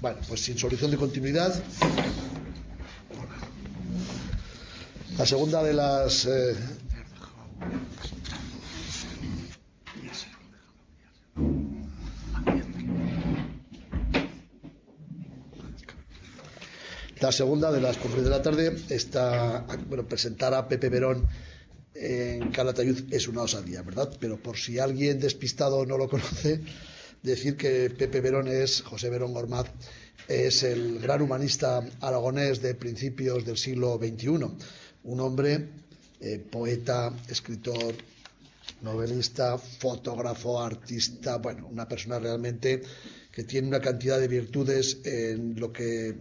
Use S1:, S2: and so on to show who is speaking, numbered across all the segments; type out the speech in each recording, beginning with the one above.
S1: Bueno, pues sin solución de continuidad. La segunda de las conferencias de la tarde está, bueno, presentar a Pepe Verón en Calatayud es una osadía, ¿verdad? Pero por si alguien despistado no lo conoce, decir que Pepe Verón José Verón Gormaz, es el gran humanista aragonés de principios del siglo XXI, un hombre, poeta, escritor, novelista, fotógrafo, artista, bueno, una persona realmente que tiene una cantidad de virtudes en lo que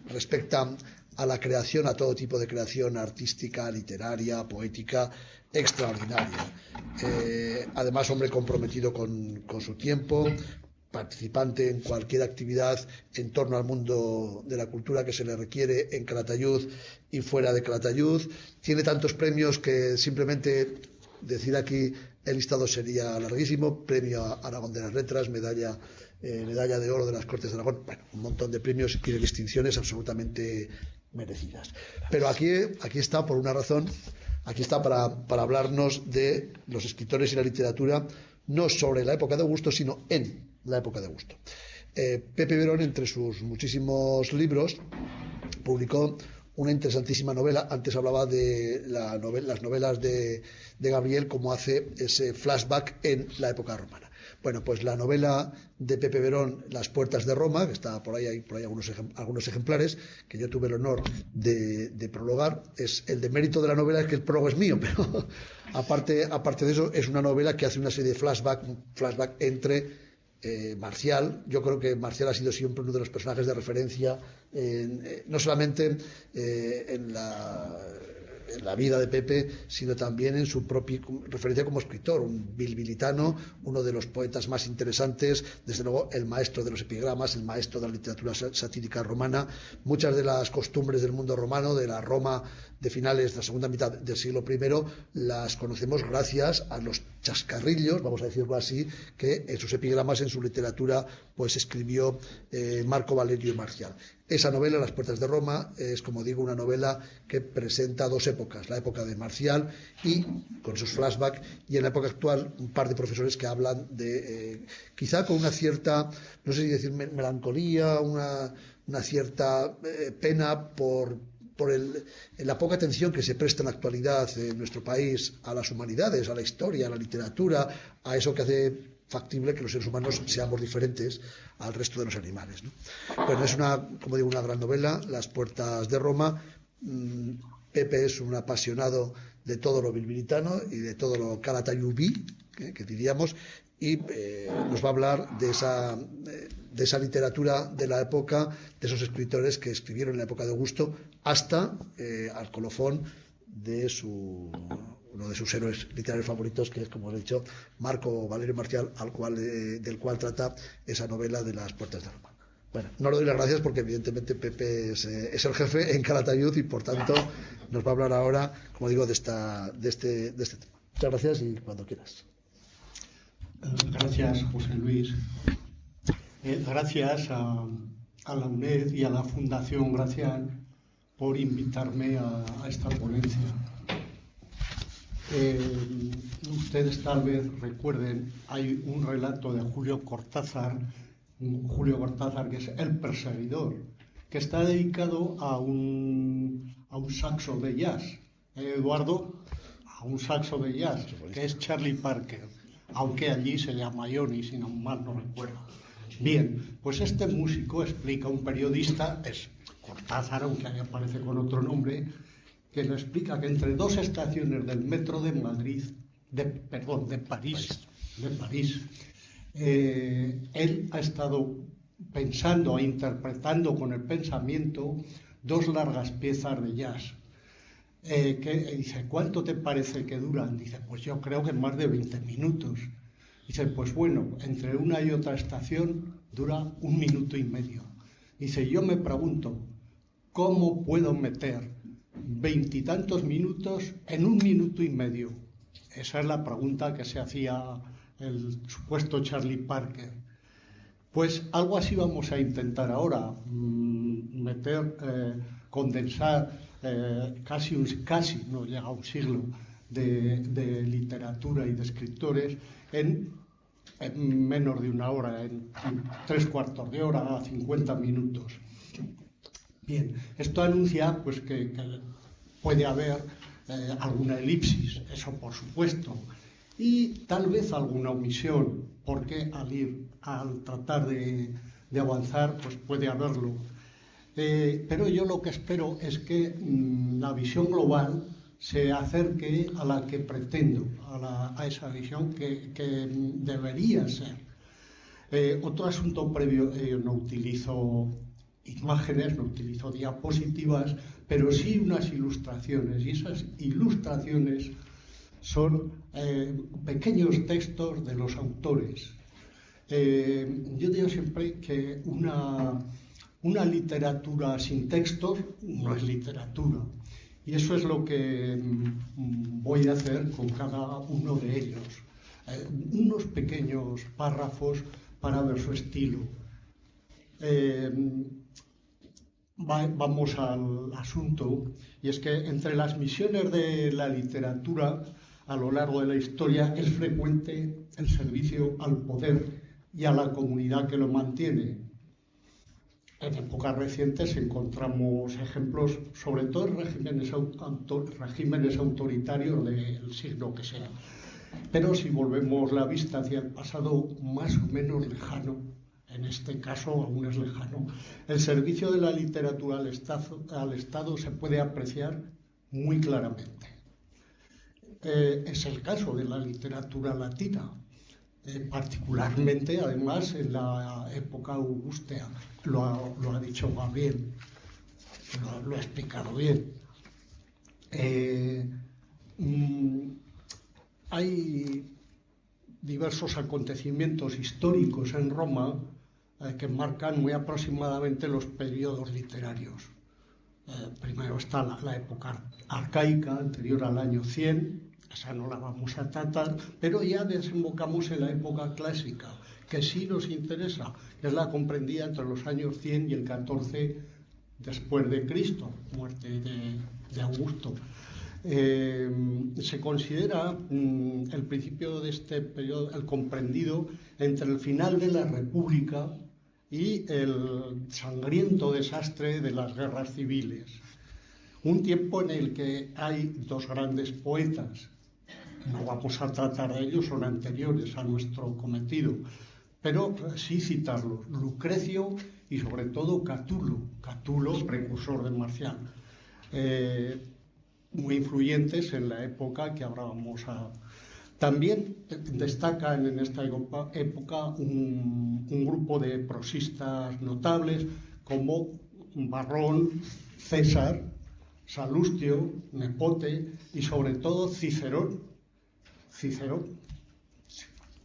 S1: respecta a la creación, a todo tipo de creación artística, literaria, poética, extraordinaria. Además, hombre comprometido con su tiempo, participante en cualquier actividad en torno al mundo de la cultura que se le requiere en Calatayud y fuera de Calatayud. Tiene tantos premios que simplemente decir aquí el listado sería larguísimo. Premio a Aragón de las Letras, medalla de oro de las Cortes de Aragón, bueno, un montón de premios y de distinciones absolutamente merecidas. Pero aquí está por una razón, aquí está para hablarnos de los escritores y la literatura, no sobre la época de Augusto, sino en la época de Augusto. Pepe Verón, entre sus muchísimos libros, publicó una interesantísima novela. Antes hablaba de las novelas de Gabriel, como hace ese flashback en la época romana. Bueno, pues la novela de Pepe Verón, Las puertas de Roma, que está por ahí, hay por ahí algunos ejemplares, que yo tuve el honor de prologar. El demérito de la novela es que el prólogo es mío, pero aparte de eso, es una novela que hace una serie de flashback entre Marcial. Yo creo que Marcial ha sido siempre uno de los personajes de referencia, no solamente en la vida de Pepe, sino también en su propia referencia como escritor, un bilbilitano, uno de los poetas más interesantes, desde luego el maestro de los epigramas, el maestro de la literatura satírica romana. Muchas de las costumbres del mundo romano, de la Roma de finales de la segunda mitad del siglo I, las conocemos gracias a los chascarrillos, vamos a decirlo así, que en sus epigramas, en su literatura, pues escribió Marco Valerio Marcial. Esa novela, Las puertas de Roma, es, como digo, una novela que presenta dos épocas: la época de Marcial y con sus flashbacks, y en la época actual un par de profesores que hablan de, quizá con una cierta, no sé si decir melancolía, una cierta pena por la poca atención que se presta en la actualidad en nuestro país a las humanidades, a la historia, a la literatura, a eso que hace factible que los seres humanos seamos diferentes al resto de los animales, ¿no? Bueno, es como digo, una gran novela, Las puertas de Roma. Pepe es un apasionado de todo lo bilbilitano y de todo lo calatayubí, que diríamos, y nos va a hablar de esa literatura de la época, de esos escritores que escribieron en la época de Augusto, hasta al colofón de uno de sus héroes literarios favoritos, que es, como os he dicho, Marco Valerio Marcial, del cual trata esa novela de Las puertas de Roma. Bueno, no le doy las gracias porque evidentemente Pepe es el jefe en Calatayud y por tanto nos va a hablar ahora, como digo, de este tema. Muchas gracias y cuando quieras.
S2: Gracias, José Luis. Gracias a la UNED y a la Fundación Gracián por invitarme a esta ponencia. Ustedes tal vez recuerden, hay un relato de Julio Cortázar, que es El perseguidor, que está dedicado a un saxo de jazz, Eduardo, a un saxo de jazz, que es Charlie Parker, aunque allí se llama Johnny, si no mal no recuerdo. Bien, pues este músico explica, un periodista, es Cortázar, aunque ahí aparece con otro nombre, que le explica que entre dos estaciones del metro de París, él ha estado pensando e interpretando con el pensamiento dos largas piezas de jazz. Que dice, ¿cuánto te parece que duran? Dice, pues yo creo que más de 20 minutos. Dice, pues bueno, entre una y otra estación dura 1 minuto y medio. Dice, yo me pregunto, ¿cómo puedo meter 20 y tantos minutos en 1 minuto y medio? Esa es la pregunta que se hacía el supuesto Charlie Parker. Pues algo así vamos a intentar ahora, condensar casi, no llega a un siglo de literatura y de escritores en menos de una hora, en 3/4 de hora, 50 minutos. Bien, esto anuncia pues que puede haber alguna elipsis, eso por supuesto, y tal vez alguna omisión, porque al tratar de avanzar pues puede haberlo. Pero yo lo que espero es que la visión global se acerque a la que pretendo, a esa visión que debería ser. Otro asunto previo, no utilizo imágenes, no utilizo diapositivas, pero sí unas ilustraciones, y esas ilustraciones son pequeños textos de los autores. Yo digo siempre que una literatura sin textos no es literatura, y eso es lo que voy a hacer con cada uno de ellos. Unos pequeños párrafos para ver su estilo. Vamos al asunto, y es que entre las misiones de la literatura a lo largo de la historia es frecuente el servicio al poder y a la comunidad que lo mantiene. En épocas recientes encontramos ejemplos, sobre todo en regímenes autoritarios del siglo que sea. Pero si volvemos la vista hacia el pasado más o menos lejano, en este caso aún es lejano, el servicio de la literatura al Estado se puede apreciar muy claramente. Es el caso de la literatura latina, particularmente además en la época augustea. Lo ha dicho Gabriel, lo ha explicado bien. Hay diversos acontecimientos históricos en Roma que marcan muy aproximadamente los periodos literarios. Primero está la época arcaica, anterior al año 100, esa no la vamos a tratar, pero ya desembocamos en la época clásica, que sí nos interesa, que es la comprendida entre los años 100 y el 14 después de Cristo, muerte de Augusto. Se considera el principio de este periodo el comprendido entre el final de la República y el sangriento desastre de las guerras civiles. Un tiempo en el que hay dos grandes poetas, no vamos a tratar de ellos, son anteriores a nuestro cometido, pero sí citarlos, Lucrecio y sobre todo Catulo, precursor de Marcial, muy influyentes en la época que ahora vamos a... También destacan en esta época un grupo de prosistas notables como Varrón, César, Salustio, Nepote y sobre todo Cicerón.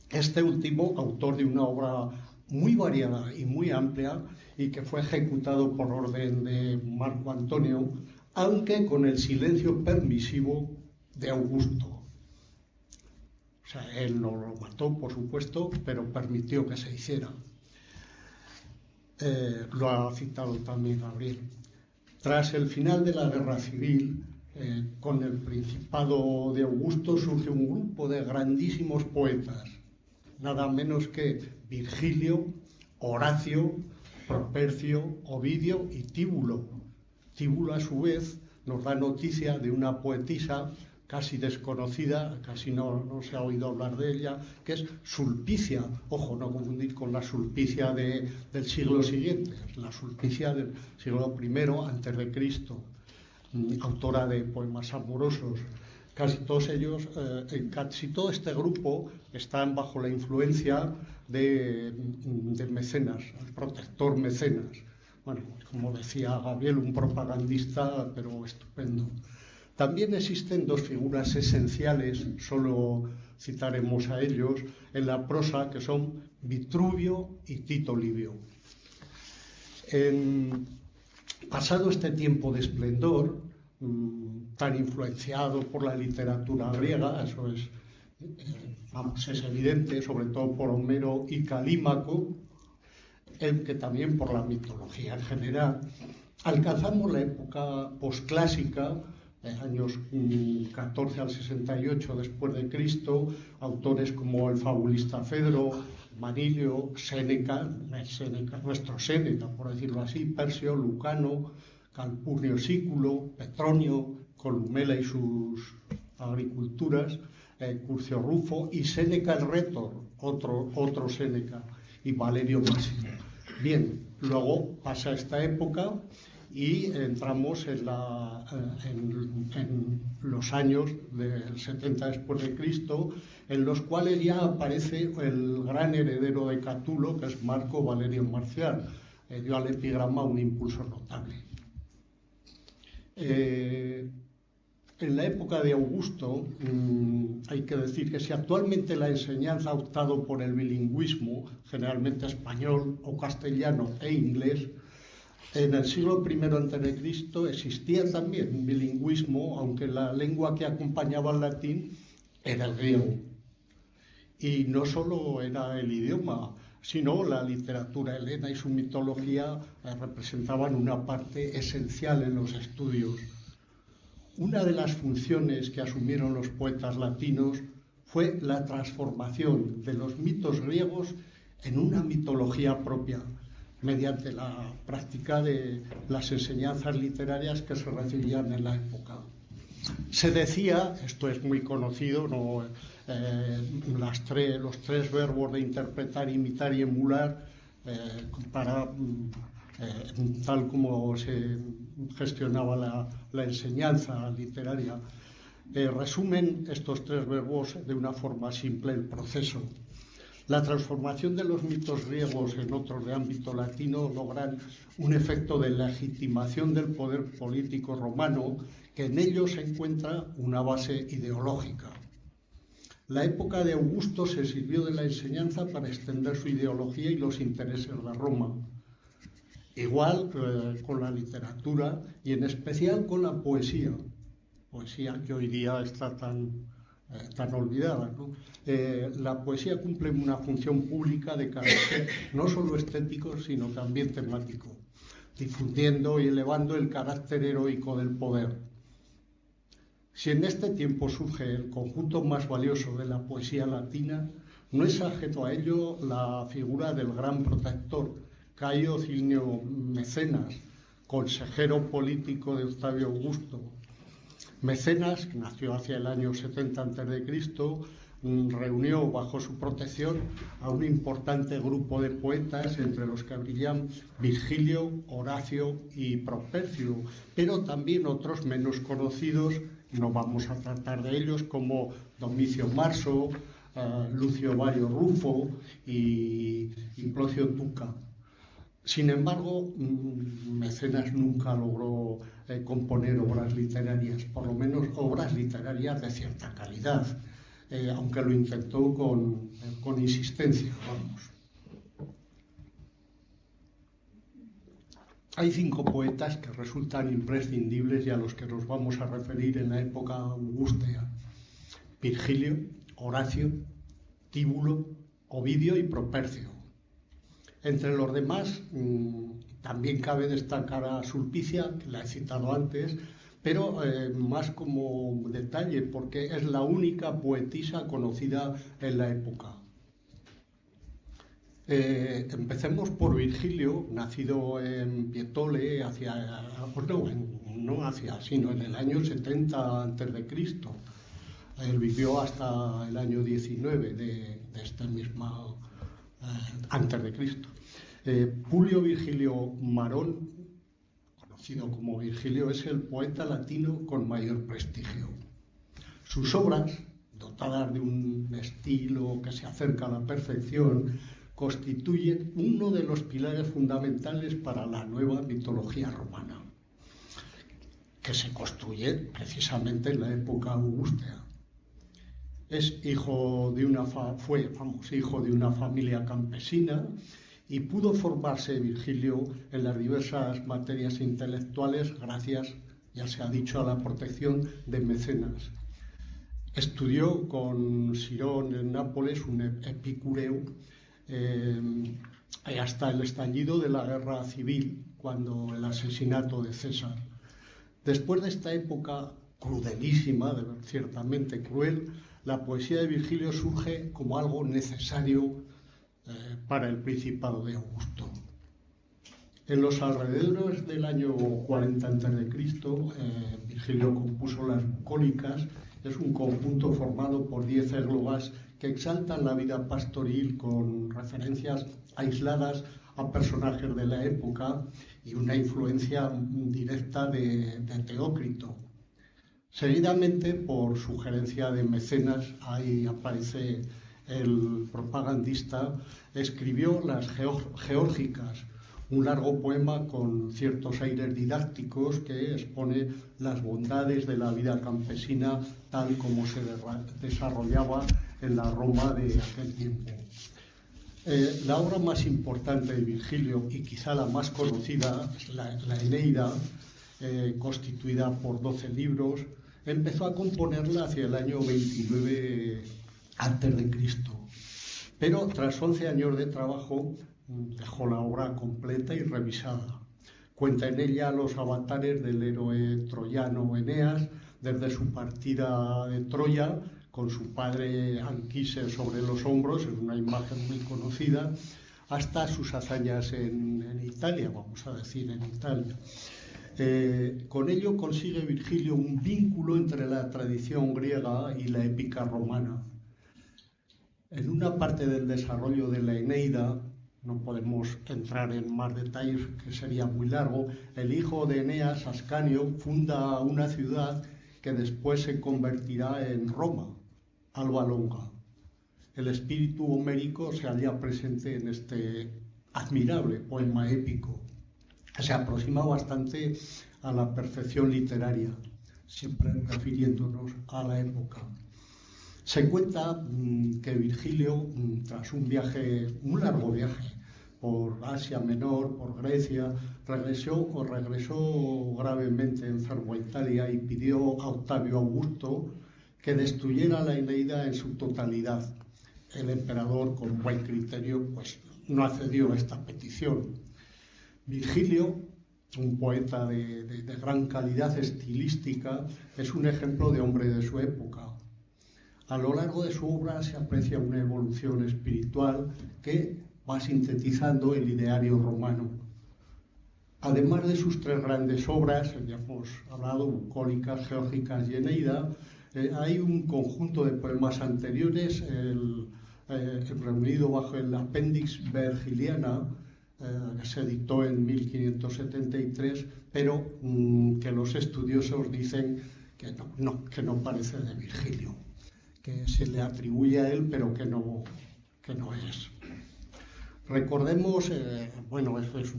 S2: Este último, autor de una obra muy variada y muy amplia y que fue ejecutado por orden de Marco Antonio, aunque con el silencio permisivo de Augusto. O sea, él no lo mató, por supuesto, pero permitió que se hiciera. Lo ha citado también Gabriel. Tras el final de la Guerra Civil, con el Principado de Augusto surge un grupo de grandísimos poetas, nada menos que Virgilio, Horacio, Propercio, Ovidio y Tíbulo. Tíbulo, a su vez, nos da noticia de una poetisa casi desconocida, casi no se ha oído hablar de ella, que es Sulpicia. Ojo, no confundir con la Sulpicia del siglo siguiente, la Sulpicia del siglo I antes de Cristo, autora de poemas amorosos. Casi todos ellos, casi todo este grupo están bajo la influencia de Mecenas, el protector Mecenas. Bueno, como decía Gabriel, un propagandista, pero estupendo. También existen dos figuras esenciales, solo citaremos a ellos, en la prosa, que son Vitruvio y Tito Livio. Pasado este tiempo de esplendor, tan influenciado por la literatura griega, eso es evidente, sobre todo por Homero y Calímaco, que también por la mitología en general. Alcanzamos la época posclásica, años 14 al 68 después de Cristo, autores como el fabulista Fedro, Manilio, Séneca, nuestro Séneca, por decirlo así, Persio, Lucano, Calpurnio Sículo, Petronio, Columela y sus agriculturas, Curcio Rufo y Séneca el Rétor, otro Séneca, y Valerio Máximo. Bien, luego pasa esta época y entramos en los años del 70 después de Cristo, en los cuales ya aparece el gran heredero de Catulo, que es Marco Valerio Marcial. Dio al epigrama un impulso notable. En la época de Augusto, hay que decir que si actualmente la enseñanza ha optado por el bilingüismo, generalmente español o castellano e inglés, en el siglo I a.C. existía también un bilingüismo, aunque la lengua que acompañaba al latín era el griego. Y no solo era el idioma, sino la literatura helena y su mitología representaban una parte esencial en los estudios. Una de las funciones que asumieron los poetas latinos fue la transformación de los mitos griegos en una mitología propia, mediante la práctica de las enseñanzas literarias que se recibían en la época. Se decía, esto es muy conocido, ¿no? Los tres verbos de interpretar, imitar y emular, tal como se gestionaba la enseñanza literaria, resumen estos tres verbos de una forma simple el proceso. La transformación de los mitos griegos en otros de ámbito latino logran un efecto de legitimación del poder político romano, que en ello se encuentra una base ideológica. La época de Augusto se sirvió de la enseñanza para extender su ideología y los intereses de Roma. Igual con la literatura y en especial con la poesía que hoy día está tan olvidada, ¿no? La poesía cumple una función pública de carácter no solo estético, sino también temático, difundiendo y elevando el carácter heroico del poder. Si en este tiempo surge el conjunto más valioso de la poesía latina, no es ajeno a ello la figura del gran protector, Cayo Cilnio Mecenas, consejero político de Octavio Augusto. Mecenas, que nació hacia el año 70 a.C., reunió bajo su protección a un importante grupo de poetas, entre los que brillan Virgilio, Horacio y Propercio, pero también otros menos conocidos, no vamos a tratar de ellos, como Domicio Marso, Lucio Vario Rufo y Plocio Tuca. Sin embargo, Mecenas nunca logró componer obras literarias, por lo menos obras literarias de cierta calidad, aunque lo intentó con insistencia, vamos. Hay 5 poetas que resultan imprescindibles y a los que nos vamos a referir en la época augustea: Virgilio, Horacio, Tíbulo, Ovidio y Propercio. Entre los demás, también cabe destacar a Sulpicia, que la he citado antes, pero más como detalle, porque es la única poetisa conocida en la época. Empecemos por Virgilio, nacido en Pietole, sino en el año 70 a.C. Él vivió hasta el año 19 de este mismo antes de Cristo. Publio Virgilio Marón, conocido como Virgilio, es el poeta latino con mayor prestigio. Sus obras, dotadas de un estilo que se acerca a la perfección, constituyen uno de los pilares fundamentales para la nueva mitología romana, que se construye precisamente en la época augustea. Fue hijo de una familia campesina y pudo formarse Virgilio en las diversas materias intelectuales gracias, ya se ha dicho, a la protección de Mecenas. Estudió con Sirón en Nápoles, un epicúreo, hasta el estallido de la guerra civil, cuando el asesinato de César. Después de esta época crudelísima, ciertamente cruel, la poesía de Virgilio surge como algo necesario para el Principado de Augusto. En los alrededores del año 40 a.C., Virgilio compuso las Bucólicas. Es un conjunto formado por 10 églogas que exaltan la vida pastoril con referencias aisladas a personajes de la época y una influencia directa de Teócrito. Seguidamente, por sugerencia de Mecenas, ahí aparece el propagandista, escribió las Geórgicas, un largo poema con ciertos aires didácticos que expone las bondades de la vida campesina tal como se desarrollaba en la Roma de aquel tiempo. La obra más importante de Virgilio y quizá la más conocida es la Eneida, constituida por 12 libros. Empezó a componerla hacia el año 29 a.C., pero tras 11 años de trabajo dejó la obra completa y revisada. Cuenta en ella los avatares del héroe troyano Eneas, desde su partida de Troya con su padre Anquises sobre los hombros, en una imagen muy conocida, hasta sus hazañas en Italia, vamos a decir, en Italia. Con ello consigue Virgilio un vínculo entre la tradición griega y la épica romana. En una parte del desarrollo de la Eneida, no podemos entrar en más detalles que sería muy largo, el hijo de Eneas, Ascanio, funda una ciudad que después se convertirá en Roma, Alba Longa. El espíritu homérico se halla presente en este admirable poema épico. Se aproxima bastante a la perfección literaria, siempre refiriéndonos a la época. Se cuenta que Virgilio, tras un largo viaje por Asia Menor, por Grecia, regresó gravemente enfermo a Italia y pidió a Octavio Augusto que destruyera la Eneida en su totalidad. El emperador, con buen criterio, pues no accedió a esta petición. Virgilio, un poeta de gran calidad estilística, es un ejemplo de hombre de su época. A lo largo de su obra se aprecia una evolución espiritual que va sintetizando el ideario romano. Además de sus 3 grandes obras, ya hemos hablado, Bucólicas, Geórgicas y Eneida, hay un conjunto de poemas anteriores, reunido bajo el Appendix Vergiliana, que se editó en 1573, pero que los estudiosos dicen que no parece de Virgilio, que se le atribuye a él, pero que no es. Recordemos, eso es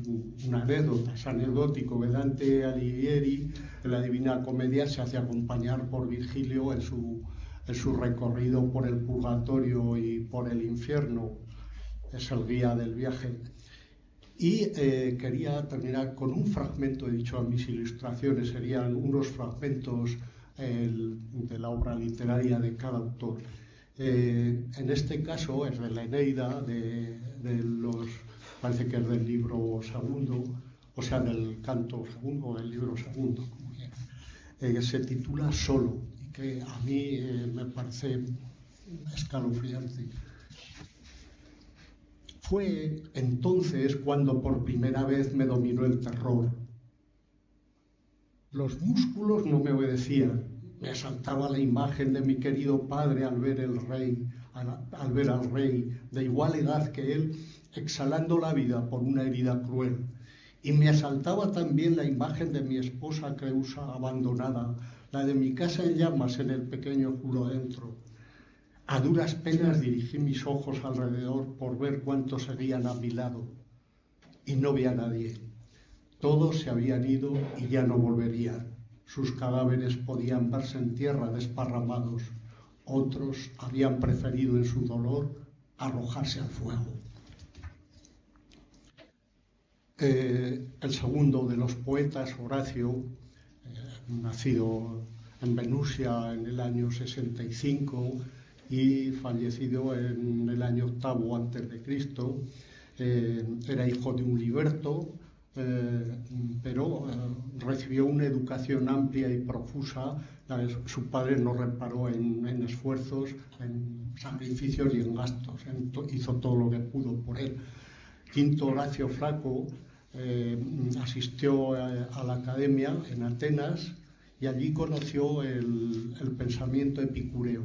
S2: una anécdota, es anecdótico, que Dante Alighieri, en la Divina Comedia, se hace acompañar por Virgilio en su recorrido por el purgatorio y por el infierno, es el guía del viaje. Y quería terminar con un fragmento, he dicho a mis ilustraciones, serían unos fragmentos de la obra literaria de cada autor. En este caso es de la Eneida, parece que es del libro segundo, o sea, del canto segundo o del libro segundo, como quiera. Se titula Solo, y que a mí me parece escalofriante. Fue entonces cuando por primera vez me dominó el terror. Los músculos no me obedecían. Me asaltaba la imagen de mi querido padre al ver al rey de igual edad que él, exhalando la vida por una herida cruel. Y me asaltaba también la imagen de mi esposa Creusa abandonada, la de mi casa en llamas en el pequeño jurodentro. A duras penas dirigí mis ojos alrededor por ver cuántos seguían a mi lado. Y no vi a nadie. Todos se habían ido y ya no volverían. Sus cadáveres podían verse en tierra desparramados. Otros habían preferido en su dolor arrojarse al fuego. El segundo de los poetas, Horacio, nacido en Venusia en el año 65 y fallecido en el año 8º a.C., Era hijo de un liberto, pero recibió una educación amplia y profusa. Su padre no reparó en esfuerzos, en sacrificios y en gastos. Hizo todo lo que pudo por él. Quinto Horacio Flaco asistió a la academia en Atenas y allí conoció el pensamiento epicúreo.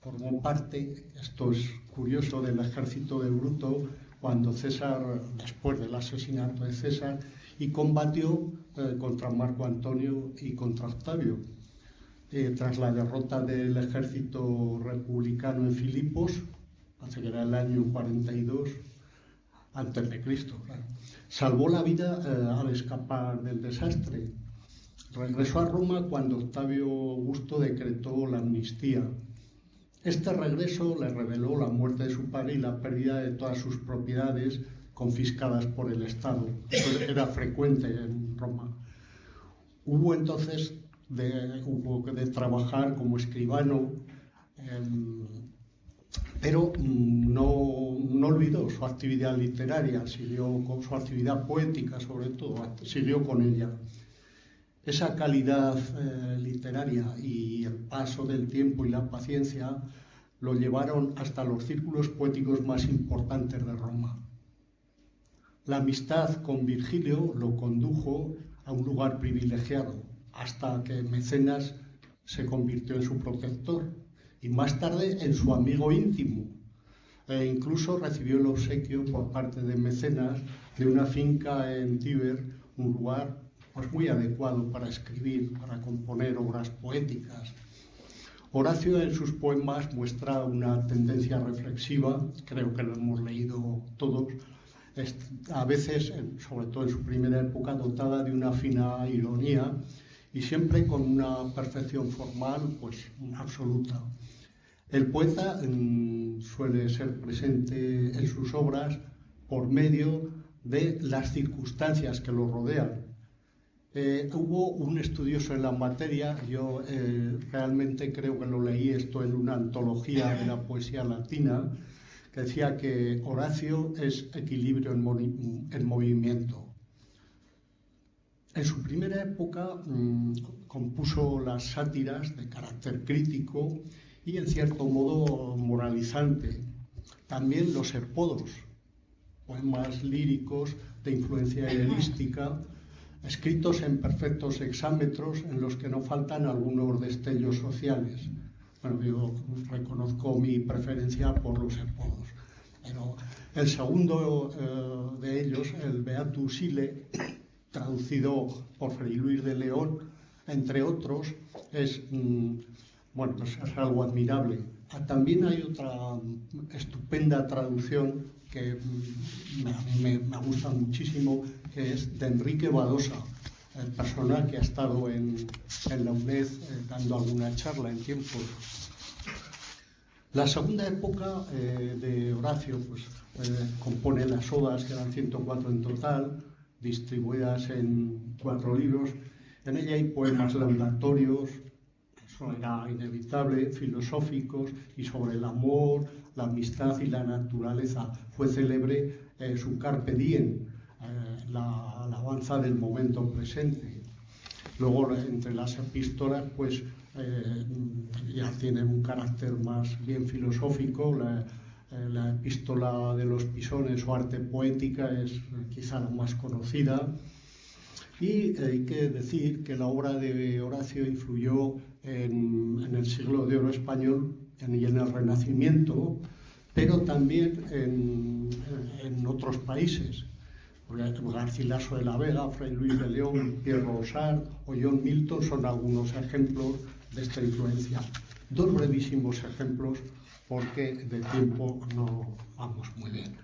S2: Formó parte, esto es curioso, del ejército de Bruto cuando César, después del asesinato de César, y combatió contra Marco Antonio y contra Octavio. Tras la derrota del ejército republicano en Filipos, hace que era el año 42 antes de Cristo, claro, salvó la vida al escapar del desastre. Regresó a Roma cuando Octavio Augusto decretó la amnistía. Este regreso le reveló la muerte de su padre y la pérdida de todas sus propiedades confiscadas por el Estado. Eso era frecuente en Roma. Hubo entonces de trabajar como escribano, pero no olvidó su actividad literaria, siguió con su actividad poética sobre todo, siguió con ella. Esa calidad literaria y el paso del tiempo y la paciencia lo llevaron hasta los círculos poéticos más importantes de Roma. La amistad con Virgilio lo condujo a un lugar privilegiado, hasta que Mecenas se convirtió en su protector y más tarde en su amigo íntimo. Incluso recibió el obsequio por parte de Mecenas de una finca en Tíber, un lugar pues muy adecuado para escribir, para componer obras poéticas. Horacio en sus poemas muestra una tendencia reflexiva, creo que lo hemos leído todos, a veces, sobre todo en su primera época, dotada de una fina ironía y siempre con una perfección formal pues absoluta. El poeta suele ser presente en sus obras por medio de las circunstancias que lo rodean. Hubo un estudioso en la materia, yo realmente creo que lo leí esto en una antología de la poesía latina, que decía que Horacio es equilibrio en movimiento. En su primera época compuso las sátiras de carácter crítico y en cierto modo moralizante. También los herpodos, poemas líricos de influencia helenística, escritos en perfectos hexámetros en los que no faltan algunos destellos sociales. Bueno, yo reconozco mi preferencia por los herpodos. Pero el segundo de ellos, el Beatus Ile, traducido por Fray Luis de León, entre otros, es algo admirable. También hay otra estupenda traducción que me gusta muchísimo, que es de Enrique Badosa, el persona que ha estado en la UNED dando alguna charla en tiempos. La segunda época de Horacio compone las odas, que eran 104 en total, distribuidas en 4 libros. En ella hay poemas laudatorios, eso era inevitable, filosóficos y sobre el amor, la amistad y la naturaleza. Fue célebre su Carpe Diem, la alabanza del momento presente. Luego, entre las epístolas, pues ya tiene un carácter más bien filosófico. La epístola de los Pisones o arte poética es quizá la más conocida. Y hay que decir que la obra de Horacio influyó en el siglo de oro español y en el Renacimiento, pero también en otros países. Garcilaso de la Vega, Fray Luis de León, Pierre Ronsard o John Milton son algunos ejemplos de esta influencia. 2 brevísimos ejemplos, porque de tiempo no vamos muy bien.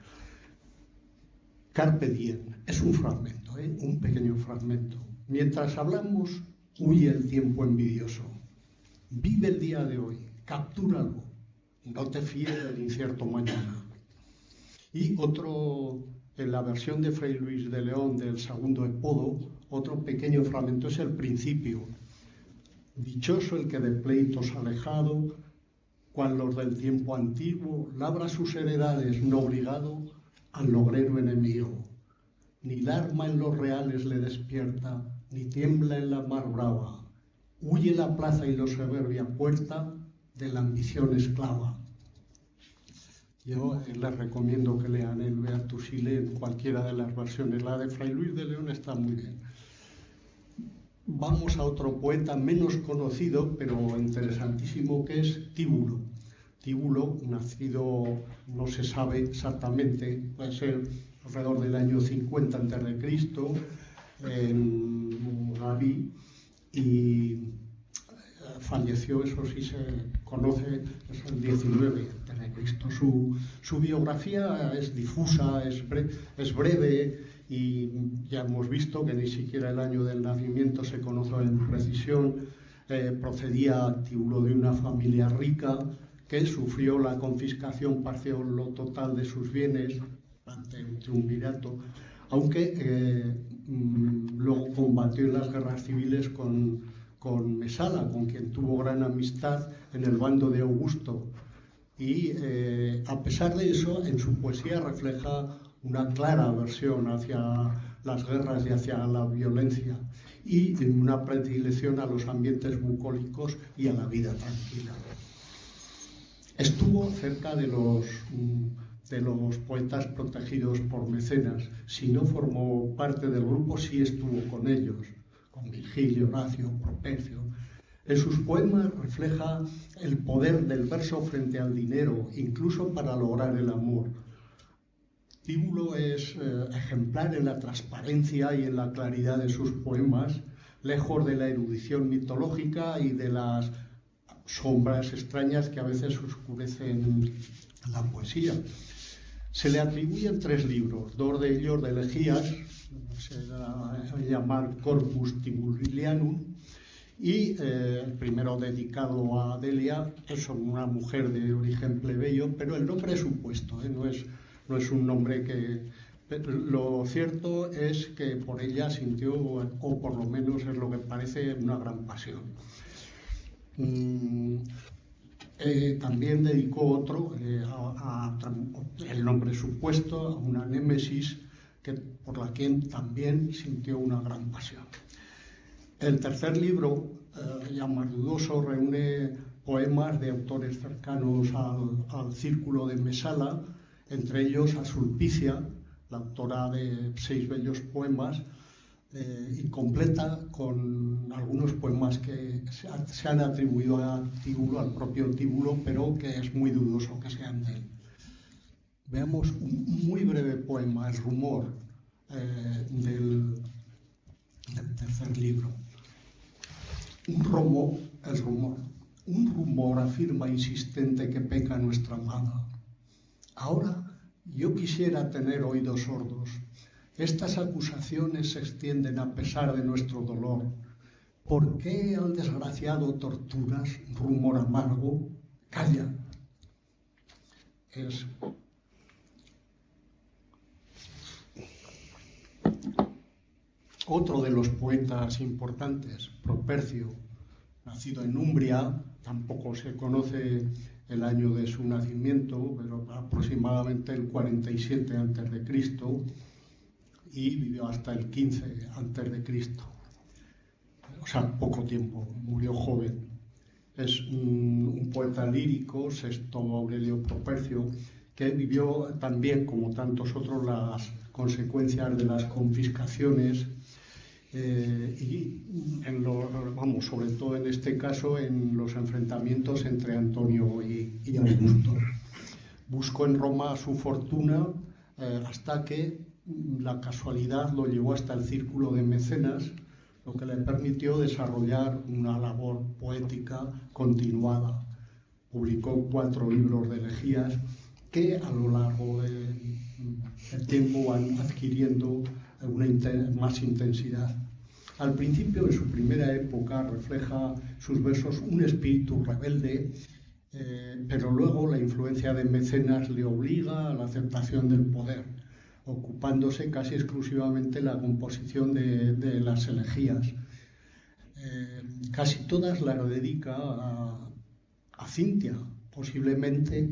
S2: Carpe Diem es un fragmento, un pequeño fragmento. Mientras hablamos, huye el tiempo envidioso. Vive el día de hoy, captúralo, no te fíes del incierto mañana. Y otro, en la versión de Fray Luis de León del segundo Epodo, otro pequeño fragmento es el principio. Dichoso el que de pleitos alejado, cual los del tiempo antiguo, labra sus heredades no obligado, al logrero enemigo. Ni el arma en los reales le despierta, ni tiembla en la mar brava. Huye la plaza y la soberbia puerta de la ambición esclava. Yo les recomiendo que lean el Beatus Ile en cualquiera de las versiones. La de Fray Luis de León está muy bien. Vamos a otro poeta menos conocido, pero interesantísimo, que es Tíbulo. Tíbulo, nacido, no se sabe exactamente, puede ser alrededor del año 50 a.C., en Gaví, y falleció, eso sí se conoce, es el 19 a.C. Su biografía es difusa, es breve, y ya hemos visto que ni siquiera el año del nacimiento se conoce en precisión. Procedía Tíbulo de una familia rica que sufrió la confiscación parcial o total de sus bienes ante un triunvirato, aunque luego combatió en las guerras civiles con Mesala, con quien tuvo gran amistad en el bando de Augusto. Y a pesar de eso, en su poesía refleja una clara aversión hacia las guerras y hacia la violencia, y una predilección a los ambientes bucólicos y a la vida tranquila. Estuvo cerca de los poetas protegidos por Mecenas. Si no formó parte del grupo, sí estuvo con ellos, con Virgilio, Horacio, Propercio. En sus poemas refleja el poder del verso frente al dinero, incluso para lograr el amor. Tíbulo es ejemplar en la transparencia y en la claridad de sus poemas, lejos de la erudición mitológica y de las sombras extrañas que a veces oscurecen la poesía. Se le atribuyen 3 libros, 2 de ellos de elegías, se da a llamar Corpus Tibulianum, y el primero dedicado a Delia, es una mujer de origen plebeyo, pero el nombre es supuesto, no es un nombre que... Lo cierto es que por ella sintió, o por lo menos es lo que parece, una gran pasión. También dedicó otro, el nombre supuesto, a una némesis por la que también sintió una gran pasión. El tercer libro, ya más dudoso, reúne poemas de autores cercanos al círculo de Mesala, entre ellos a Sulpicia, la autora de 6 bellos poemas, y completa con algunos poemas que se han atribuido a Tíbulo, al propio Tíbulo, pero que es muy dudoso que sean de él. Veamos un muy breve poema, El rumor, del tercer libro. El rumor. Un rumor afirma insistente que peca nuestra amada. Ahora yo quisiera tener oídos sordos. Estas acusaciones se extienden a pesar de nuestro dolor. ¿Por qué al desgraciado torturas, rumor amargo? Calla. Es otro de los poetas importantes, Propercio, nacido en Umbria, tampoco se conoce el año de su nacimiento, pero aproximadamente el 47 a.C., y vivió hasta el 15 a.C. O sea, poco tiempo, murió joven. Es un poeta lírico, Sexto Aurelio Propercio, que vivió también, como tantos otros, las consecuencias de las confiscaciones y sobre todo en este caso en los enfrentamientos entre Antonio y Augusto. Buscó en Roma su fortuna hasta que la casualidad lo llevó hasta el círculo de Mecenas, lo que le permitió desarrollar una labor poética continuada. Publicó 4 libros de elegías que a lo largo del tiempo van adquiriendo más intensidad. Al principio de su primera época refleja sus versos un espíritu rebelde, pero luego la influencia de Mecenas le obliga a la aceptación del poder, ocupándose casi exclusivamente la composición de las elegías. Casi todas las dedica a Cintia, posiblemente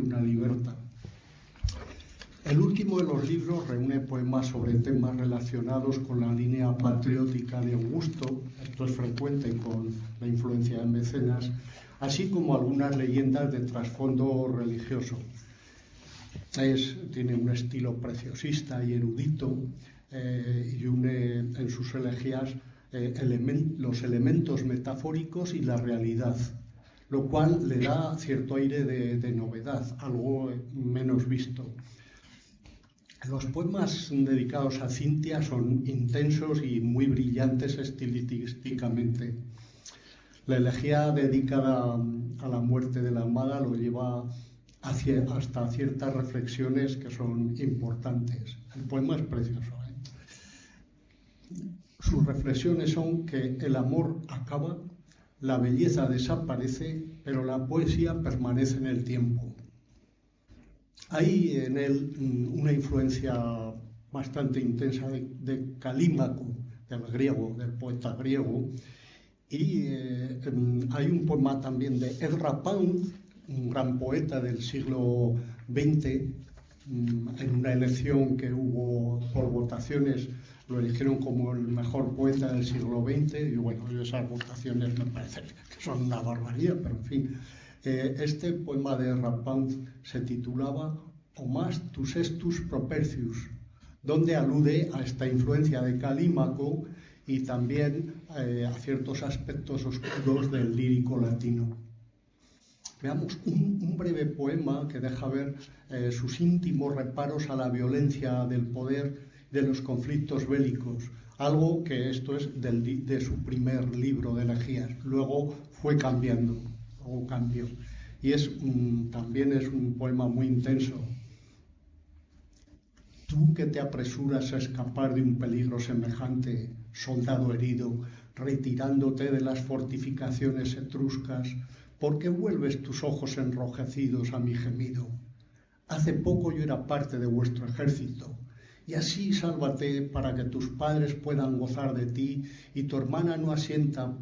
S2: una liberta. El último de los libros reúne poemas sobre temas relacionados con la línea patriótica de Augusto, esto es frecuente con la influencia de Mecenas, así como algunas leyendas de trasfondo religioso. Tiene un estilo preciosista y erudito y une en sus elegías los elementos metafóricos y la realidad, lo cual le da cierto aire de novedad, algo menos visto. Los poemas dedicados a Cintia son intensos y muy brillantes estilísticamente. La elegía dedicada a la muerte de la amada lo lleva hasta ciertas reflexiones que son importantes. El poema es precioso. Sus reflexiones son que el amor acaba, la belleza desaparece, pero la poesía permanece en el tiempo. Hay en él una influencia bastante intensa de Calímaco, del poeta griego, y hay un poema también de Ezra Pound, un gran poeta del siglo XX, en una elección que hubo por votaciones, lo eligieron como el mejor poeta del siglo XX, y bueno, esas votaciones me parecen que son una barbaridad, pero en fin. Este poema de Ezra Pound se titulaba Omas tus estus propercius, donde alude a esta influencia de Calímaco y también a ciertos aspectos oscuros del lírico latino. Veamos un breve poema que deja ver sus íntimos reparos a la violencia del poder, de los conflictos bélicos, algo que esto es de su primer libro de elegías. Luego fue cambiando, luego cambió. Y también es un poema muy intenso. Tú que te apresuras a escapar de un peligro semejante, soldado herido, retirándote de las fortificaciones etruscas, ¿por qué vuelves tus ojos enrojecidos a mi gemido? Hace poco yo era parte de vuestro ejército, y así sálvate para que tus padres puedan gozar de ti y tu hermana no asienta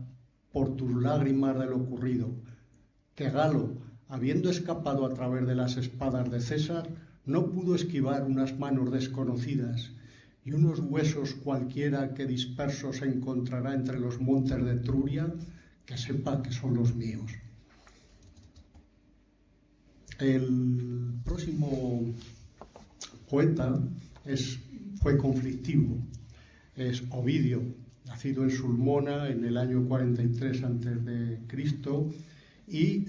S2: por tus lágrimas de lo ocurrido. Que Galo, habiendo escapado a través de las espadas de César, no pudo esquivar unas manos desconocidas y unos huesos cualquiera que dispersos se encontrará entre los montes de Etruria, que sepa que son los míos. El próximo poeta fue conflictivo, es Ovidio, nacido en Sulmona en el año 43 a.C. y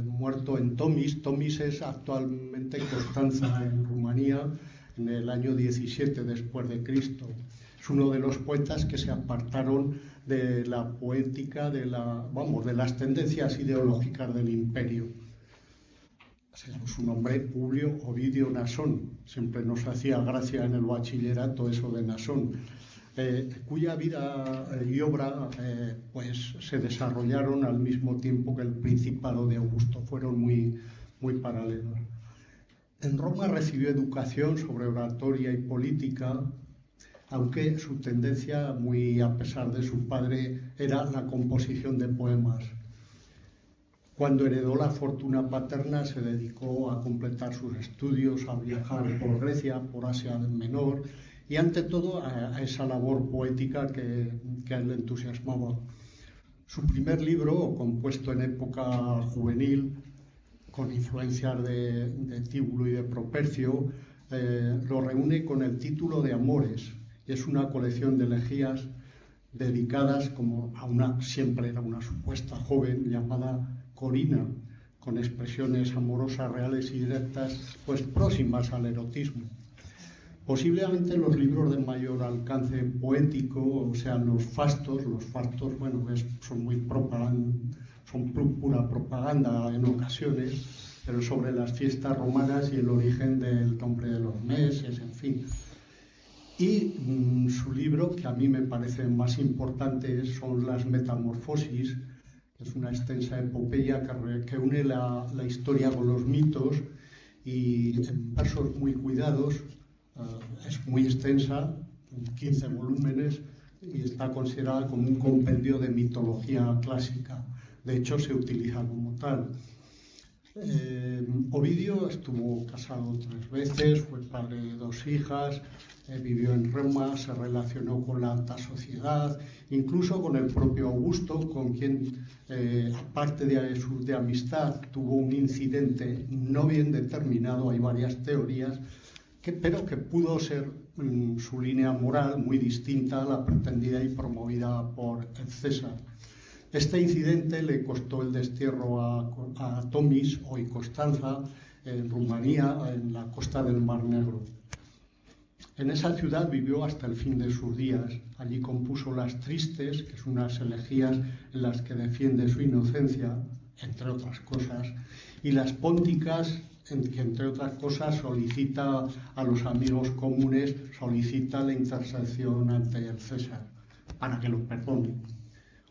S2: muerto en Tomis. Tomis es actualmente Constanza, en Rumanía, en el año 17 después de Cristo. Es uno de los poetas que se apartaron de la poética, de las tendencias ideológicas del imperio. Su nombre, Publio Ovidio Nasón, siempre nos hacía gracia en el bachillerato eso de Nasón, cuya vida y obra pues se desarrollaron al mismo tiempo que el Principado de Augusto, fueron muy, muy paralelos. En Roma recibió educación sobre oratoria y política, aunque su tendencia, muy a pesar de su padre, era la composición de poemas. Cuando heredó la fortuna paterna se dedicó a completar sus estudios, a viajar por Grecia, por Asia Menor y ante todo a esa labor poética que a él le entusiasmaba. Su primer libro, compuesto en época juvenil, con influencias de Tíbulo y de Propercio, lo reúne con el título de Amores, y es una colección de elegías dedicadas siempre era una supuesta joven llamada Corina, con expresiones amorosas reales y directas, pues próximas al erotismo. Posiblemente los libros de mayor alcance poético, o sea, los fastos, bueno, son muy son pura propaganda en ocasiones, pero sobre las fiestas romanas y el origen del nombre de los meses, en fin. Y su libro, que a mí me parece más importante, son las Metamorfosis. Es una extensa epopeya que une la historia con los mitos y en versos muy cuidados. Es muy extensa, 15 volúmenes, y está considerada como un compendio de mitología clásica. De hecho, se utiliza como tal. Ovidio estuvo casado 3 veces, fue padre de 2 hijas, vivió en Roma, se relacionó con la alta sociedad, incluso con el propio Augusto, con quien, aparte de amistad, tuvo un incidente no bien determinado. Hay varias teorías, pero que pudo ser su línea moral muy distinta a la pretendida y promovida por el César. Este incidente le costó el destierro a Tomis, hoy Constanza, en Rumanía, en la costa del Mar Negro. En esa ciudad vivió hasta el fin de sus días. Allí compuso las Tristes, que son unas elegías en las que defiende su inocencia, entre otras cosas, y las Pónticas, en que entre otras cosas solicita a los amigos comunes, solicita la intercesión ante el César para que lo perdone.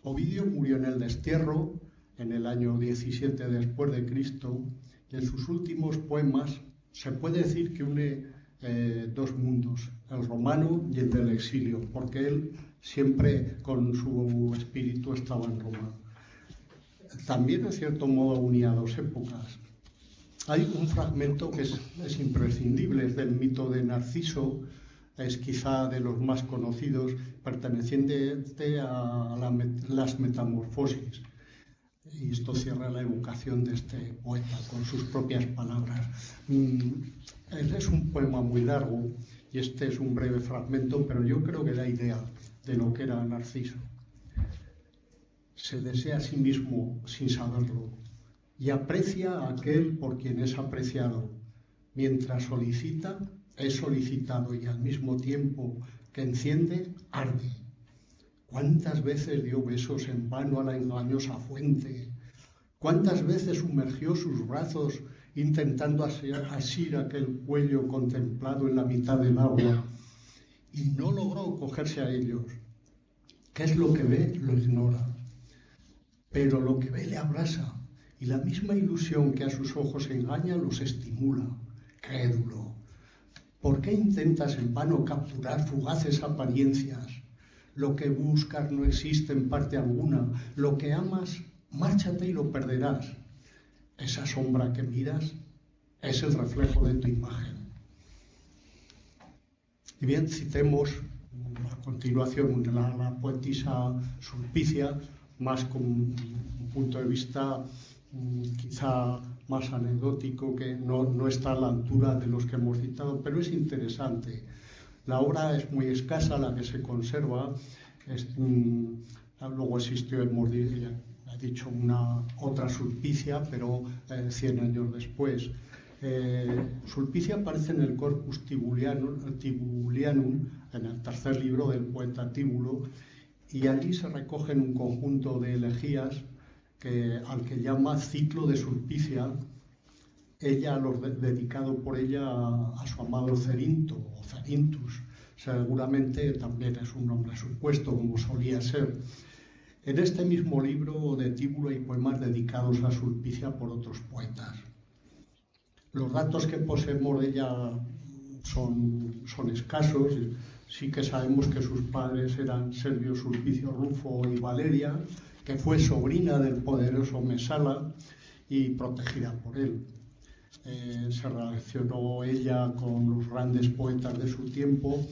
S2: Ovidio murió en el destierro en el año 17 después de Cristo, y en sus últimos poemas se puede decir que une 2 mundos, el romano y el del exilio, porque él siempre con su espíritu estaba en Roma. También, en cierto modo, unía 2 épocas. Hay un fragmento que es imprescindible, es del mito de Narciso, es quizá de los más conocidos, perteneciente a las Metamorfosis. Y esto cierra la evocación de este poeta con sus propias palabras. Es un poema muy largo y este es un breve fragmento, pero yo creo que da idea de lo que era Narciso. Se desea a sí mismo sin saberlo y aprecia a aquel por quien es apreciado. Mientras solicita, es solicitado, y al mismo tiempo que enciende, arde. ¿Cuántas veces dio besos en vano a la engañosa fuente? ¿Cuántas veces sumergió sus brazos intentando asir aquel cuello contemplado en la mitad del agua? Y no logró cogerse a ellos. ¿Qué es lo que ve? Lo ignora. Pero lo que ve le abrasa, y la misma ilusión que a sus ojos engaña los estimula. Crédulo, ¿por qué intentas en vano capturar fugaces apariencias? Lo que buscas no existe en parte alguna. Lo que amas, márchate y lo perderás. Esa sombra que miras es el reflejo de tu imagen. Y bien, citemos a continuación la poetisa Sulpicia, más con un punto de vista quizá más anecdótico, que no está a la altura de los que hemos citado, pero es interesante. La obra es muy escasa, la que se conserva. Luego existió, he dicho, otra Sulpicia, pero 100 años después. Sulpicia aparece en el Corpus Tibulianum, en el 3er libro del poeta Tíbulo, y allí se recogen un conjunto de elegías al que llama Ciclo de Sulpicia, dedicado por ella a su amado Cerinto o Cerintus. Seguramente también es un nombre supuesto, como solía ser. En este mismo libro de Tíbulo hay poemas dedicados a Sulpicia por otros poetas. Los datos que poseemos de ella son escasos. Sí que sabemos que sus padres eran Servio Sulpicio Rufo y Valeria, que fue sobrina del poderoso Mesala y protegida por él. Se relacionó ella con los grandes poetas de su tiempo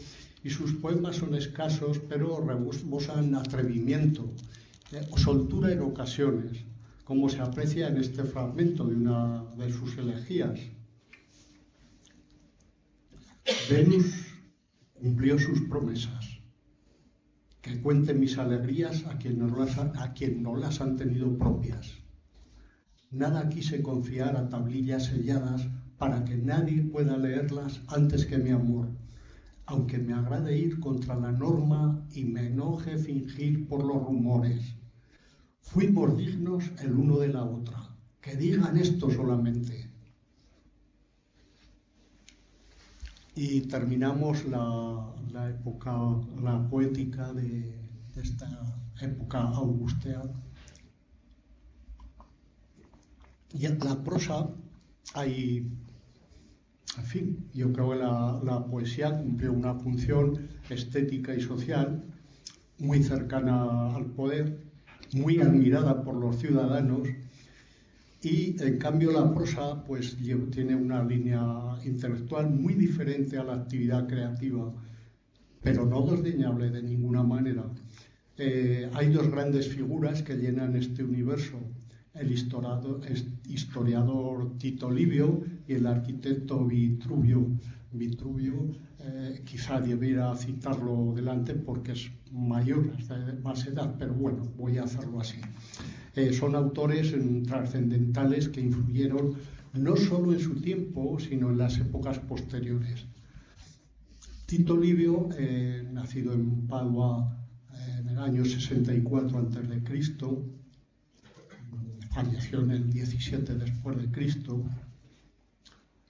S2: y sus poemas son escasos, pero rebosan atrevimiento, soltura en ocasiones, como se aprecia en este fragmento de una de sus elegías. Venus cumplió sus promesas. Que cuente mis alegrías a quien no las han tenido propias. Nada quise confiar a tablillas selladas para que nadie pueda leerlas antes que mi amor, aunque me agrade ir contra la norma y me enoje fingir por los rumores. Fuimos dignos el uno de la otra, que digan esto solamente. Y terminamos la poética de esta época augustea. Y en la prosa yo creo que la poesía cumplió una función estética y social muy cercana al poder, muy admirada por los ciudadanos, Y en cambio la prosa pues tiene una línea intelectual muy diferente a la actividad creativa, pero no desdeñable de ninguna manera. Hay dos grandes figuras que llenan este universo: el historiador Tito Livio y el arquitecto Vitruvio. Quizá debiera citarlo delante porque es mayor, de más edad, pero bueno, voy a hacerlo así. Son autores trascendentales que influyeron no solo en su tiempo, sino en las épocas posteriores. Tito Livio, nacido en Padua en el año 64 a.C., falleció en el 17 después de Cristo.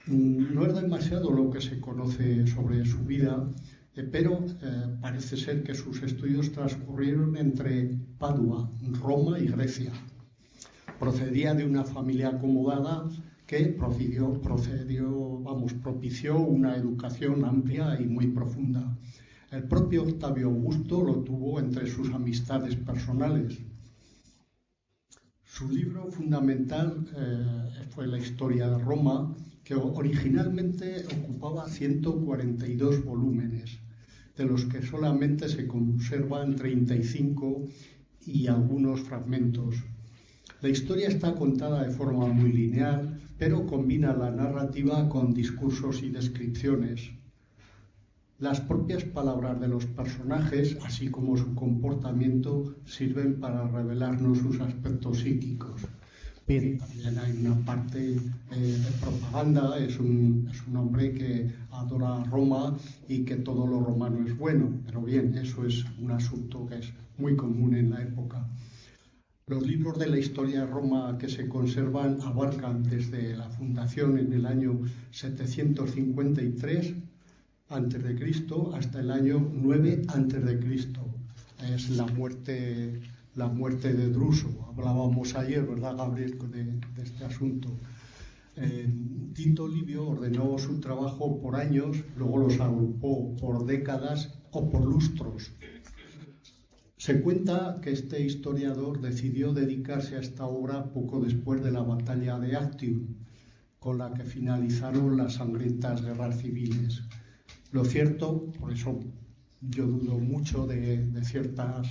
S2: No es demasiado lo que se conoce sobre su vida, pero parece ser que sus estudios transcurrieron entre Padua, Roma y Grecia. Procedía de una familia acomodada que propició una educación amplia y muy profunda. El propio Octavio Augusto lo tuvo entre sus amistades personales. Su libro fundamental fue La historia de Roma, que originalmente ocupaba 142 volúmenes, de los que solamente se conservan 35 y algunos fragmentos. La historia está contada de forma muy lineal, pero combina la narrativa con discursos y descripciones. Las propias palabras de los personajes, así como su comportamiento, sirven para revelarnos sus aspectos psíquicos. Bien, también hay una parte de propaganda. Es un hombre que adora a Roma y que todo lo romano es bueno, pero bien, eso es un asunto que es muy común en la época. Los libros de la historia de Roma que se conservan abarcan desde la fundación en el año 753 a.C. hasta el año 9 a.C. Es la muerte de Druso. Hablábamos ayer, ¿verdad, Gabriel?, de este asunto. Tito Livio ordenó su trabajo por años, luego los agrupó por décadas o por lustros. Se cuenta que este historiador decidió dedicarse a esta obra poco después de la batalla de Actium, con la que finalizaron las sangrientas guerras civiles. Lo cierto, por eso yo dudo mucho de ciertas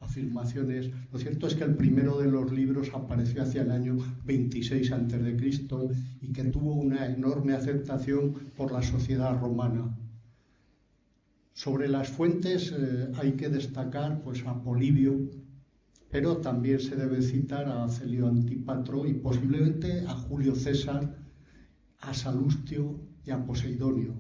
S2: afirmaciones, lo cierto es que el primero de los libros apareció hacia el año 26 a.C. y que tuvo una enorme aceptación por la sociedad romana. Sobre las fuentes hay que destacar pues, a Polibio, pero también se debe citar a Celio Antipatro y posiblemente a Julio César, a Salustio y a Posidonio.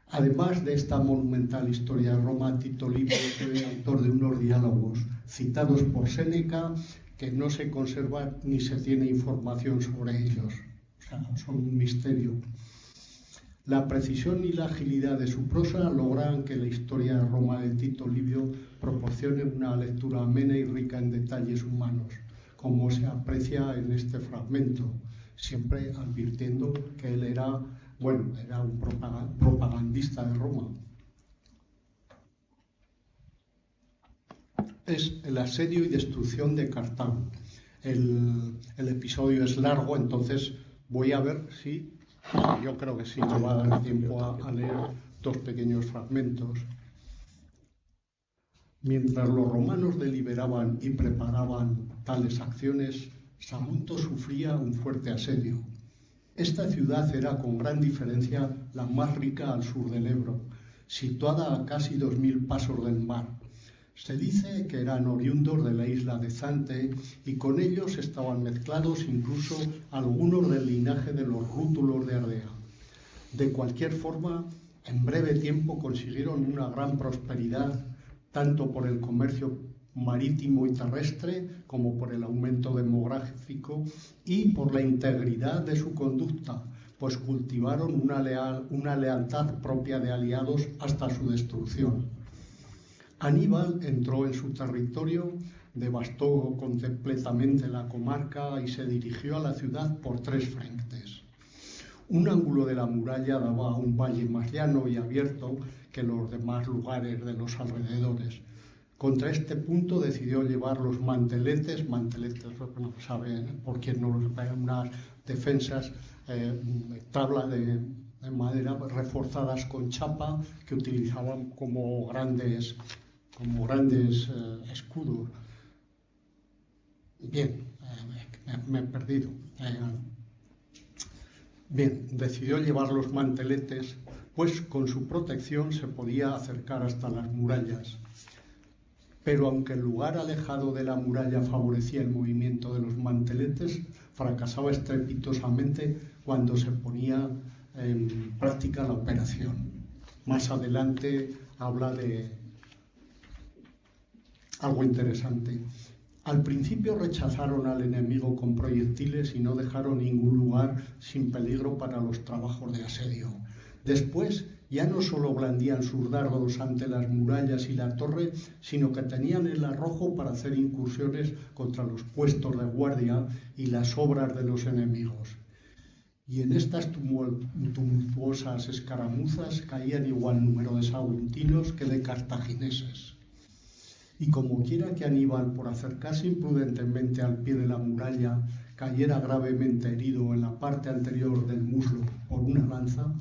S2: Además de esta monumental historia de Roma, Tito Livio fue autor de unos diálogos citados por Séneca que no se conserva ni se tiene información sobre ellos. O sea, son un misterio. La precisión y la agilidad de su prosa logran que la historia de Roma de Tito Livio proporcione una lectura amena y rica en detalles humanos, como se aprecia en este fragmento, siempre advirtiendo que él era un propagandista de Roma. Es el asedio y destrucción de Cartago. El episodio es largo, entonces voy a ver si... Yo creo que sí, me va a dar tiempo a leer dos pequeños fragmentos. Mientras los romanos deliberaban y preparaban tales acciones, Sagunto sufría un fuerte asedio. Esta ciudad era con gran diferencia la más rica al sur del Ebro, situada a casi 2000 pasos del mar. Se dice que eran oriundos de la isla de Zante y con ellos estaban mezclados incluso algunos del linaje de los rútulos de Ardea. De cualquier forma, en breve tiempo consiguieron una gran prosperidad, tanto por el comercio marítimo y terrestre como por el aumento demográfico y por la integridad de su conducta, pues cultivaron una lealtad propia de aliados hasta su destrucción. Aníbal entró en su territorio, devastó completamente la comarca y se dirigió a la ciudad por 3 frentes. Un ángulo de la muralla daba a un valle más llano y abierto que los demás lugares de los alrededores. Contra este punto decidió llevar los manteletes, bueno, saben, por quien no lo sepa, unas defensas, tabla de madera reforzadas con chapa que utilizaban como grandes escudos. Bien, me he perdido. Bien, decidió llevar los manteletes, pues con su protección se podía acercar hasta las murallas. Pero aunque el lugar alejado de la muralla favorecía el movimiento de los manteletes, fracasaba estrepitosamente cuando se ponía en práctica la operación. Más adelante habla de algo interesante. Al principio rechazaron al enemigo con proyectiles y no dejaron ningún lugar sin peligro para los trabajos de asedio. Después ya no solo blandían sus dardos ante las murallas y la torre, sino que tenían el arrojo para hacer incursiones contra los puestos de guardia y las obras de los enemigos. Y en estas tumultuosas escaramuzas caían igual número de saguntinos que de cartagineses. Y como quiera que Aníbal, por acercarse imprudentemente al pie de la muralla, cayera gravemente herido en la parte anterior del muslo por una lanza,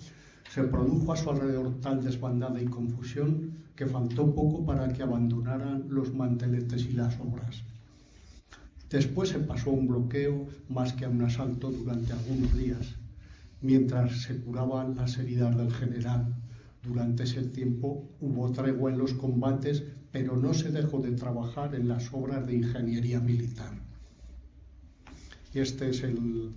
S2: se produjo a su alrededor tal desbandada y confusión que faltó poco para que abandonaran los manteletes y las obras. Después se pasó a un bloqueo más que a un asalto durante algunos días, mientras se curaban las heridas del general. Durante ese tiempo hubo tregua en los combates, pero no se dejó de trabajar en las obras de ingeniería militar. Y este es el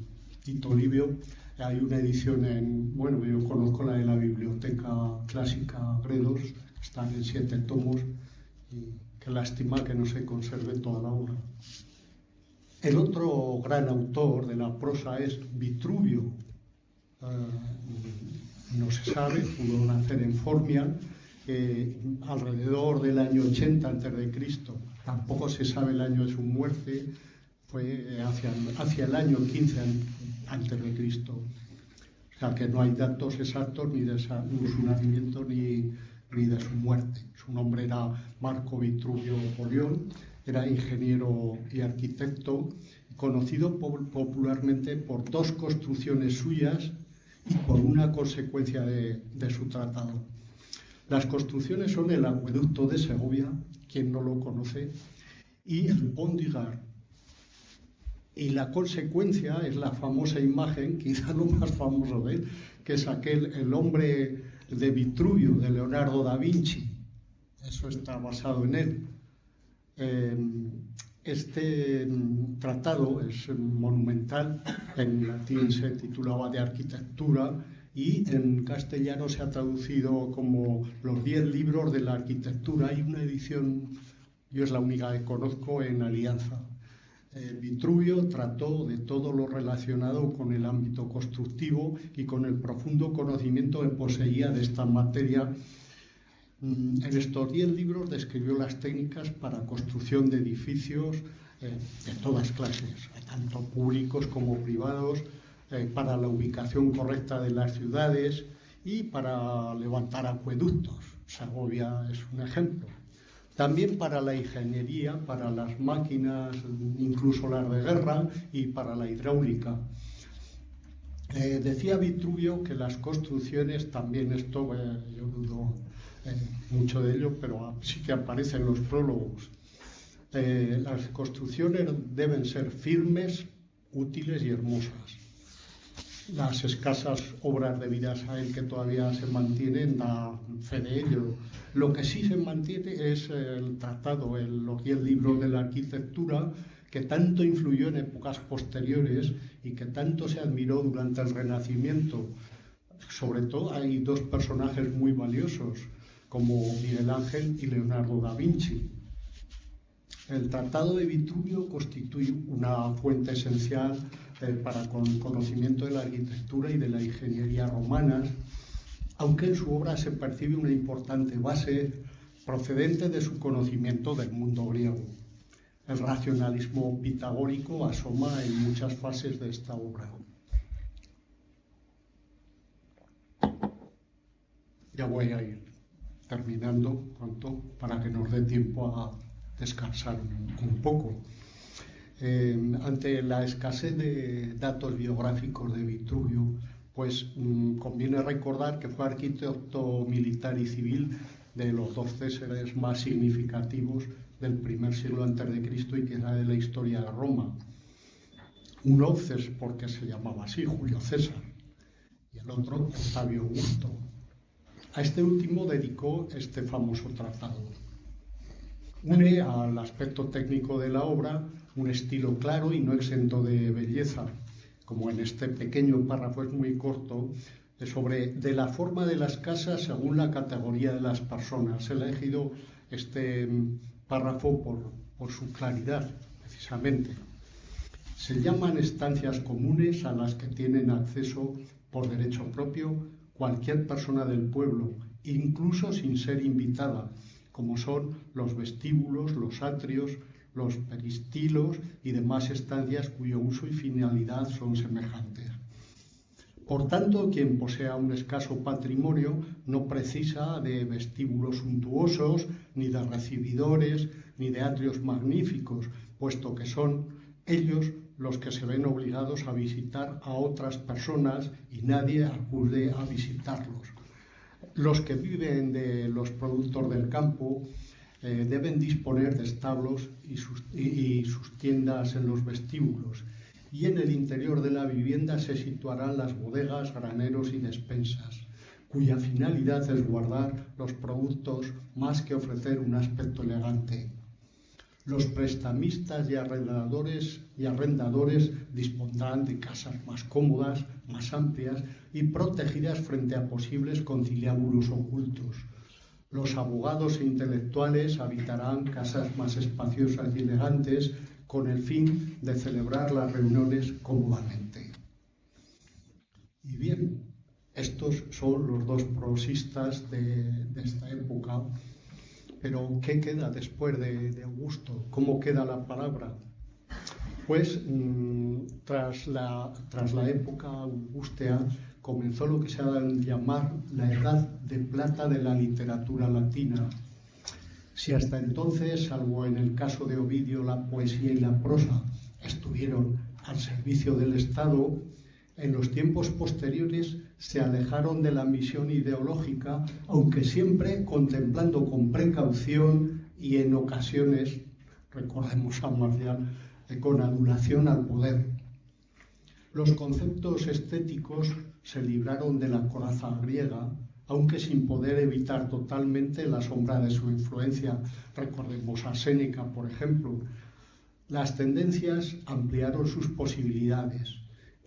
S2: Tito Livio. Hay una edición yo conozco la de la Biblioteca Clásica Gredos, están en 7 tomos, y qué lástima que no se conserve toda la obra. El otro gran autor de la prosa es Vitruvio. No se sabe, pudo nacer en Formian alrededor del año 80 a.C. Tampoco se sabe el año de su muerte, fue hacia el año 15 a.C. O sea que no hay datos exactos ni de su nacimiento ni de su muerte. Su nombre era Marco Vitruvio Polión, era ingeniero y arquitecto, conocido popularmente por 2 construcciones suyas y por una consecuencia de su tratado. Las construcciones son el acueducto de Segovia, quien no lo conoce, y el Pont du Gard. Y la consecuencia es la famosa imagen, quizá lo más famoso de él, que es el hombre de Vitruvio, de Leonardo da Vinci. Eso está basado en él. Este tratado es monumental, en latín se titulaba de arquitectura y en castellano se ha traducido como los 10 libros de la arquitectura. Hay una edición, yo es la única que conozco, en Alianza. Vitruvio trató de todo lo relacionado con el ámbito constructivo y con el profundo conocimiento que poseía de esta materia. En estos 10 libros describió las técnicas para construcción de edificios de todas clases, tanto públicos como privados, para la ubicación correcta de las ciudades y para levantar acueductos. Segovia es un ejemplo. También para la ingeniería, para las máquinas, incluso las de guerra, y para la hidráulica. Decía Vitruvio que las construcciones, también esto yo dudo mucho de ello, pero sí que aparece en los prólogos. Las construcciones deben ser firmes, útiles y hermosas. Las escasas obras debidas a él que todavía se mantienen da fe de ello. Lo que sí se mantiene es el tratado, los 10 libros de la arquitectura, que tanto influyó en épocas posteriores y que tanto se admiró durante el Renacimiento. Sobre todo hay 2 personajes muy valiosos, como Miguel Ángel y Leonardo da Vinci. El Tratado de Vitruvio constituye una fuente esencial para el conocimiento de la arquitectura y de la ingeniería romanas, aunque en su obra se percibe una importante base procedente de su conocimiento del mundo griego. El racionalismo pitagórico asoma en muchas fases de esta obra. Ya voy a ir terminando pronto para que nos dé tiempo a descansar un poco. Ante la escasez de datos biográficos de Vitruvio, pues conviene recordar que fue arquitecto militar y civil de los 2 Césares más significativos del primer siglo a.C. y quizá de la historia de Roma. Uno, porque se llamaba así, Julio César, y el otro, Octavio Augusto. A este último dedicó este famoso tratado. Une al aspecto técnico de la obra un estilo claro y no exento de belleza, como en este pequeño párrafo es muy corto, de la forma de las casas según la categoría de las personas. He elegido este párrafo por su claridad, precisamente. Se llaman estancias comunes a las que tienen acceso por derecho propio cualquier persona del pueblo, incluso sin ser invitada, como son los vestíbulos, los atrios, los peristilos y demás estancias cuyo uso y finalidad son semejantes. Por tanto, quien posea un escaso patrimonio no precisa de vestíbulos suntuosos, ni de recibidores, ni de atrios magníficos, puesto que son ellos los que se ven obligados a visitar a otras personas y nadie acude a visitarlos. Los que viven de los productos del campo deben disponer de establos y sus tiendas en los vestíbulos, y en el interior de la vivienda se situarán las bodegas, graneros y despensas, cuya finalidad es guardar los productos más que ofrecer un aspecto elegante. Los prestamistas y arrendadores dispondrán de casas más cómodas, más amplias y protegidas frente a posibles conciliábulos ocultos. Los abogados e intelectuales habitarán casas más espaciosas y elegantes con el fin de celebrar las reuniones cómodamente. Y bien, estos son los 2 prosistas de esta época. Pero, ¿qué queda después de Augusto? ¿Cómo queda la palabra? Pues, tras la época augustea, comenzó lo que se ha de llamar la Edad de Plata de la literatura latina. Si hasta entonces, salvo en el caso de Ovidio, la poesía y la prosa estuvieron al servicio del Estado, en los tiempos posteriores se alejaron de la misión ideológica, aunque siempre contemplando con precaución y en ocasiones, recordemos a Marcial, con adulación al poder. Los conceptos estéticos se libraron de la coraza griega, aunque sin poder evitar totalmente la sombra de su influencia. Recordemos a Séneca, por ejemplo. Las tendencias ampliaron sus posibilidades.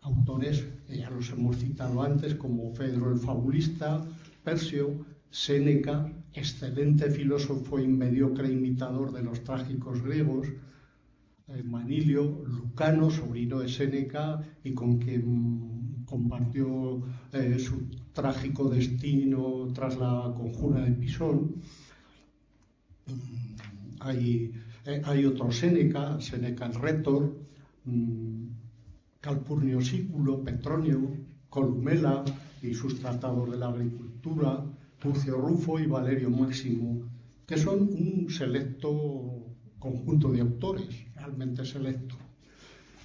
S2: Autores, ya los hemos citado antes, como Fedro el Fabulista, Persio, Séneca, excelente filósofo y mediocre imitador de los trágicos griegos, Manilio, Lucano, sobrino de Séneca y con quien compartió su trágico destino tras la conjura de Pisón. Hay otro Séneca el Rétor, Calpurnio Sículo, Petronio, Columela y sus tratados de la agricultura, Turcio Rufo y Valerio Máximo, que son un selecto conjunto de autores, realmente selecto.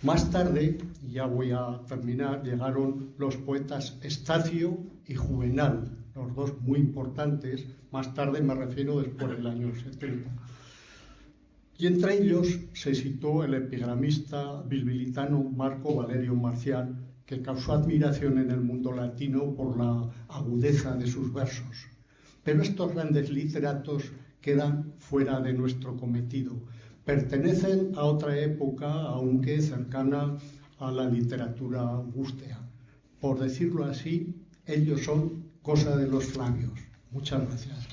S2: Más tarde, y ya voy a terminar, llegaron los poetas Estacio y Juvenal, los 2 muy importantes. Más tarde me refiero después del año 70. Y entre ellos se citó el epigramista bilbilitano Marco Valerio Marcial, que causó admiración en el mundo latino por la agudeza de sus versos. Pero estos grandes literatos quedan fuera de nuestro cometido. Pertenecen a otra época, aunque cercana a la literatura augustea. Por decirlo así, ellos son cosa de los Flavios. Muchas gracias.